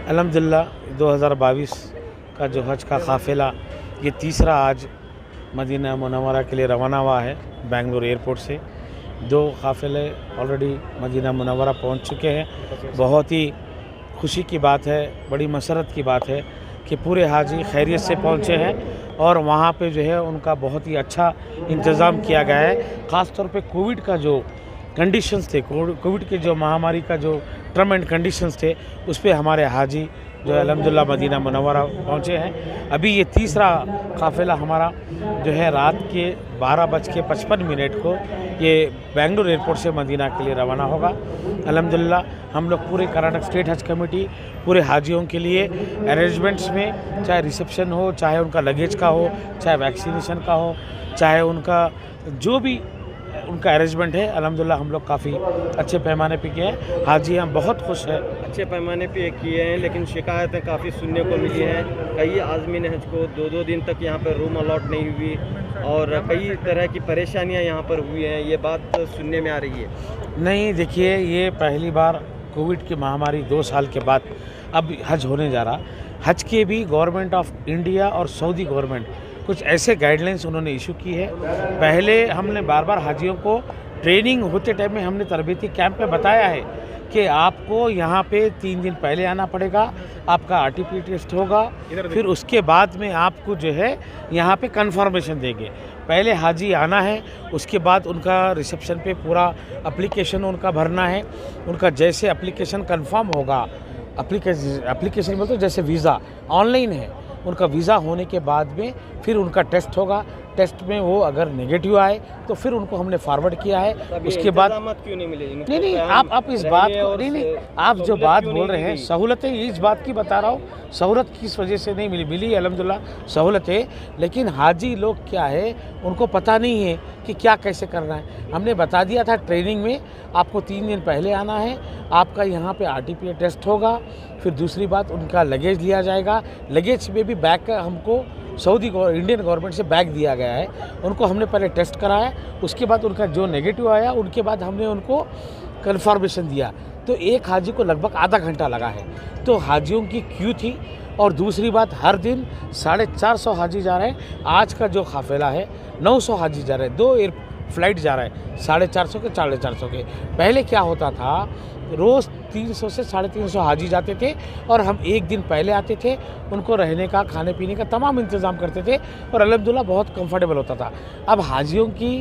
अल्हम्दुलिल्लाह 2022 का जो हज का काफ़िला ये तीसरा आज मदीना मुनव्वरा के लिए रवाना हुआ है बेंगलुरु एयरपोर्ट से। 2 काफ़िले ऑलरेडी मदीना मुनव्वरा पहुंच चुके हैं। बहुत ही खुशी की बात है, बड़ी मसरत की बात है कि पूरे हाजी खैरियत से पहुंचे हैं और वहाँ पे जो है उनका बहुत ही अच्छा इंतज़ाम किया गया है। ख़ास तौर पे कोविड का जो कंडीशंस थे, कोविड के जो महामारी का जो टर्म एंड कंडीशंस थे, उस पे हमारे हाजी जो है अल्हम्दुलिल्लाह मदीना मुनव्वरा पहुँचे हैं। अभी ये तीसरा काफ़िला हमारा जो है रात के 12:55 को ये बेंगलुरु एयरपोर्ट से मदीना के लिए रवाना होगा। अल्हम्दुलिल्लाह हम लोग पूरे कर्नाटक स्टेट हज कमेटी पूरे हाजियों के लिए अरेंजमेंट्स में, चाहे रिसेप्शन हो, चाहे उनका लगेज का हो, चाहे वैक्सीनेशन का हो, चाहे उनका जो भी उनका अरेंजमेंट है, अल्हम्दुलिल्लाह हम लोग काफ़ी अच्छे पैमाने पे किए हैं। हाजी हम बहुत खुश हैं। अच्छे पैमाने पे किए हैं, लेकिन शिकायतें काफ़ी सुनने को मिली हैं। कई आज़मीन हज को 2-2 दिन तक यहाँ पर रूम अलॉट नहीं हुई और कई तरह की परेशानियाँ यहाँ पर हुई हैं। ये बात सुनने में आ रही है। नहीं, देखिए, ये पहली बार कोविड की महामारी 2 साल के बाद अब हज होने जा रहा। हज के भी गवर्नमेंट ऑफ इंडिया और सऊदी गवर्नमेंट कुछ ऐसे गाइडलाइंस उन्होंने इशू की है। पहले हमने बार हाजियों को ट्रेनिंग होते टाइम में हमने तरबीती कैंप में बताया है कि आपको यहाँ पे 3 दिन पहले आना पड़ेगा, आपका आरटीपी टेस्ट होगा, फिर उसके बाद में आपको जो है यहाँ पे कंफर्मेशन देंगे। पहले हाजी आना है, उसके बाद उनका रिसेप्शन पे पूरा एप्लीकेशन उनका भरना है। उनका जैसे एप्लीकेशन कंफर्म होगा, एप्लीकेशन बोलते तो जैसे वीज़ा ऑनलाइन है, उनका वीज़ा होने के बाद में फिर उनका टेस्ट होगा। टेस्ट में वो अगर नेगेटिव आए तो फिर उनको हमने फॉरवर्ड किया है। उसके बाद क्यों नहीं मिले? नहीं, आप इस बात को नहीं, आप जो बात बोल रहे हैं सहूलतें, इस बात की बता रहा हूँ। सहूलत किस वजह से नहीं मिली अल्हम्दुलिल्लाह सहूलतें, लेकिन हाजी लोग क्या है उनको पता नहीं है कि क्या कैसे करना है। हमने बता दिया था ट्रेनिंग में, आपको 3 दिन पहले आना है, आपका यहाँ पे आरटीपी टेस्ट होगा, फिर दूसरी बात उनका लगेज लिया जाएगा। लगेज में भी बैग का हमको इंडियन गवर्नमेंट से बैग दिया गया है। उनको हमने पहले टेस्ट कराया, उसके बाद उनका जो नेगेटिव आया उनके बाद हमने उनको कन्फर्मेशन दिया। तो एक हाजी को लगभग आधा घंटा लगा है। तो हाजियों की क्यू थी। और दूसरी बात, हर दिन 450 हाजी जा रहे हैं। आज का जो काफ़िला है 900 हाजी जा रहे हैं। 2 एयर फ्लाइट जा रहा है 450 के 450 के। पहले क्या होता था, रोज़ 300 से 350 हाजी जाते थे और हम एक दिन पहले आते थे, उनको रहने का, खाने पीने का तमाम इंतज़ाम करते थे और अल्हम्दुलिल्लाह बहुत कंफर्टेबल होता था। अब हाजियों की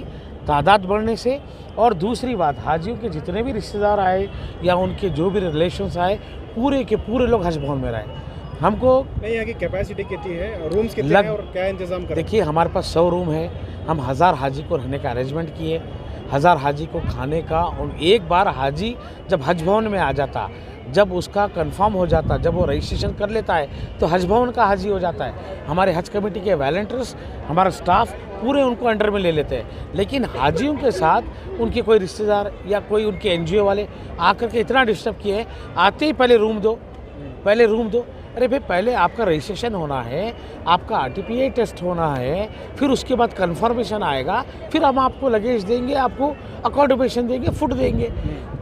तादाद बढ़ने से और दूसरी बात, हाजियों के जितने भी रिश्तेदार आए या उनके जो भी रिलेशंस आए, पूरे के पूरे लोग हज भवन में रहे। हमको नहीं, यहाँ की कैपेसिटी कितनी है, रूम्स कितने हैं और क्या इंतज़ाम करें? देखिए, हमारे पास 100 रूम है। हम 1000 हाजी को रहने का अरेंजमेंट किए, 1000 हाजी को खाने का। और एक बार हाजी जब हज भवन में आ जाता, जब उसका कंफर्म हो जाता, जब वो रजिस्ट्रेशन कर लेता है, तो हज भवन का हाजी हो जाता है। हमारे हज कमेटी के वॉलंटियर्स, हमारा स्टाफ पूरे उनको अंडर में ले लेते हैं। लेकिन हाजियों के साथ उनके कोई रिश्तेदार या कोई उनके एनजीओ वाले आकर के इतना डिस्टर्ब किए, आते ही पहले रूम दो, पहले रूम दो। अरे भाई, पहले आपका रजिस्ट्रेशन होना है, आपका आरटीपीए टेस्ट होना है, फिर उसके बाद कंफर्मेशन आएगा, फिर हम आपको लगेज देंगे, आपको अकोमोडेशन देंगे, फूड देंगे।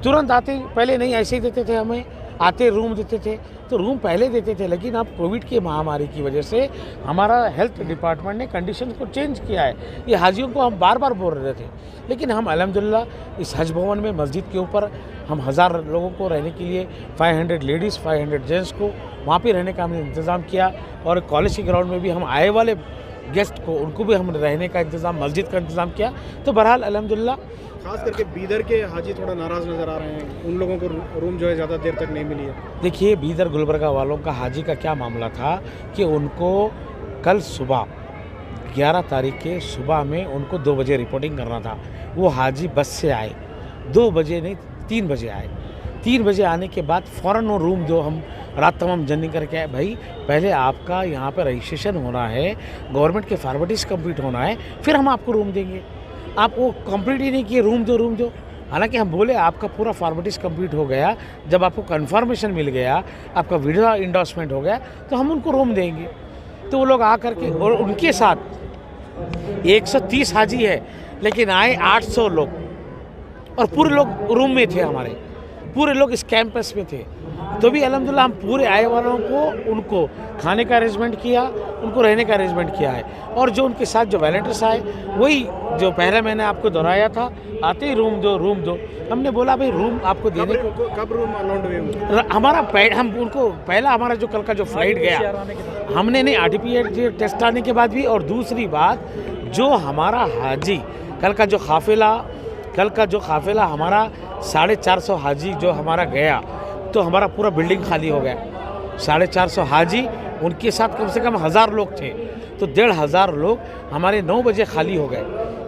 तुरंत आते पहले नहीं, ऐसे ही देते थे, हमें आते रूम देते थे, तो रूम पहले देते थे। लेकिन अब कोविड की महामारी की वजह से हमारा हेल्थ डिपार्टमेंट ने कंडीशन को चेंज किया है। ये हाजियों को हम बार बोल रहे थे, लेकिन हम अल्हम्दुलिल्लाह इस हज भवन में मस्जिद के ऊपर हम 1000 लोगों को रहने के लिए, 500 लेडीज़ 500 जेंट्स को वहाँ पे रहने का हमने इंतज़ाम किया। और कॉलेज के ग्राउंड में भी हम आए वाले गेस्ट को, उनको भी हम रहने का इंतज़ाम, मस्जिद का इंतज़ाम किया। तो बहरहाल अल्हम्दुलिल्लाह। खास करके बीदर के हाजी थोड़ा नाराज़ नज़र आ रहे हैं, उन लोगों को रूम जो है ज़्यादा देर तक नहीं मिली है। देखिए, बीदर गुलबर्गा वालों का हाजी का क्या मामला था कि उनको कल सुबह 11 तारीख के सुबह में उनको 2 बजे रिपोर्टिंग करना था। वो हाजी बस से आए, 2 बजे नहीं 3 बजे आए। 3 बजे आने के बाद फ़ौरन वो रूम दो, हम रात तमाम जर्नी करके आए। भाई, पहले आपका यहाँ पर रजिस्ट्रेशन होना है, गवर्नमेंट के फॉर्मेलिटीज़ कंप्लीट होना है, फिर हम आपको रूम देंगे। आप वो कंप्लीट ही नहीं किए, रूम दो। हालांकि हम बोले आपका पूरा फॉर्मेलिटीज़ कंप्लीट हो गया, जब आपको कंफर्मेशन मिल गया, आपका वीज़ा इंडोर्समेंट हो गया, तो हम उनको रूम देंगे। तो वो लोग आकर के, और उनके साथ 130 हाजी है, लेकिन आए 800 लोग और पूरे लोग रूम में थे, हमारे पूरे लोग इस कैंपस में थे। तो भी अल्हम्दुलिल्लाह हम पूरे आए वालों को उनको खाने का अरेंजमेंट किया, उनको रहने का अरेंजमेंट किया है। और जो उनके साथ जो वॉलंटियर्स आए, वही जो पहले मैंने आपको दोहराया था, आते ही रूम दो। हमने बोला भाई रूम आपको देने को कब रूम अलाउड हुए? हमारा हम उनको पहला हमारा जो कल का जो फ्लाइट गया, हमने नहीं आरटीपीसीआर टेस्ट आने के बाद भी, और दूसरी बात जो हमारा हाजी कल का जो काफिला हमारा 450 हाजी जो हमारा गया, तो हमारा पूरा बिल्डिंग खाली हो गया। 450 हाजी, उनके साथ कम से कम 1000 लोग थे, तो 1500 लोग हमारे 9 बजे खाली हो गए।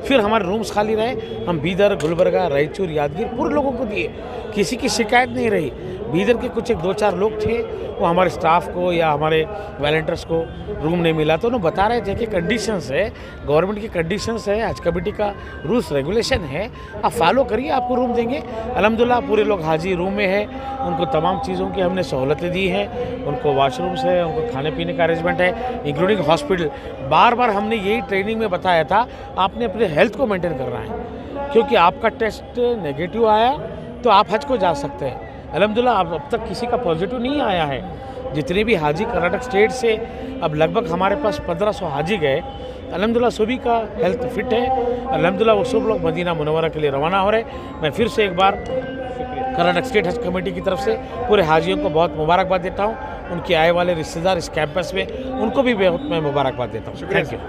फिर हमारे रूम्स खाली रहे, हम बीदर, गुलबर्गा, रायचूर, यादगीर पूरे लोगों को दिए, किसी की शिकायत नहीं रही। बीदर के कुछ 2-4 लोग थे, वो हमारे स्टाफ को या हमारे वॉलंटियर्स को रूम नहीं मिला, तो उन्होंने बता रहे थे कि कंडीशंस है, गवर्नमेंट की कंडीशंस है, हज कमेटी का रूल्स रेगुलेशन है, आप फॉलो करिए, आपको रूम देंगे। अल्हम्दुलिल्लाह पूरे लोग हाजी रूम में है, उनको तमाम चीज़ों की हमने सहूलतें दी हैं, उनको वॉशरूम्स है, उनको खाने पीने का अरेंजमेंट है, इंक्लूडिंग हॉस्पिटल। बार बार हमने यही ट्रेनिंग में बताया था, आपने अपने हेल्थ को मेंटेन करना है, क्योंकि आपका टेस्ट नेगेटिव आया तो आप हज को जा सकते हैं। अल्हम्दुलिल्लाह अब तक किसी का पॉजिटिव नहीं आया है। जितने भी हाजी कर्नाटक स्टेट से अब लगभग हमारे पास 1500 हाजी गए, अल्हम्दुलिल्लाह सभी का हेल्थ फिट है। अल्हम्दुलिल्लाह वो सब लोग मदीना मुनव्वरा के लिए रवाना हो रहे। मैं फिर से एक बार कर्नाटक स्टेट हज कमेटी की तरफ से पूरे हाजियों को बहुत मुबारकबाद देता हूँ। उनके आए वाले रिश्तेदार इस कैंपस में, उनको भी बहुत मैं मुबारकबाद देता हूँ। Thank you.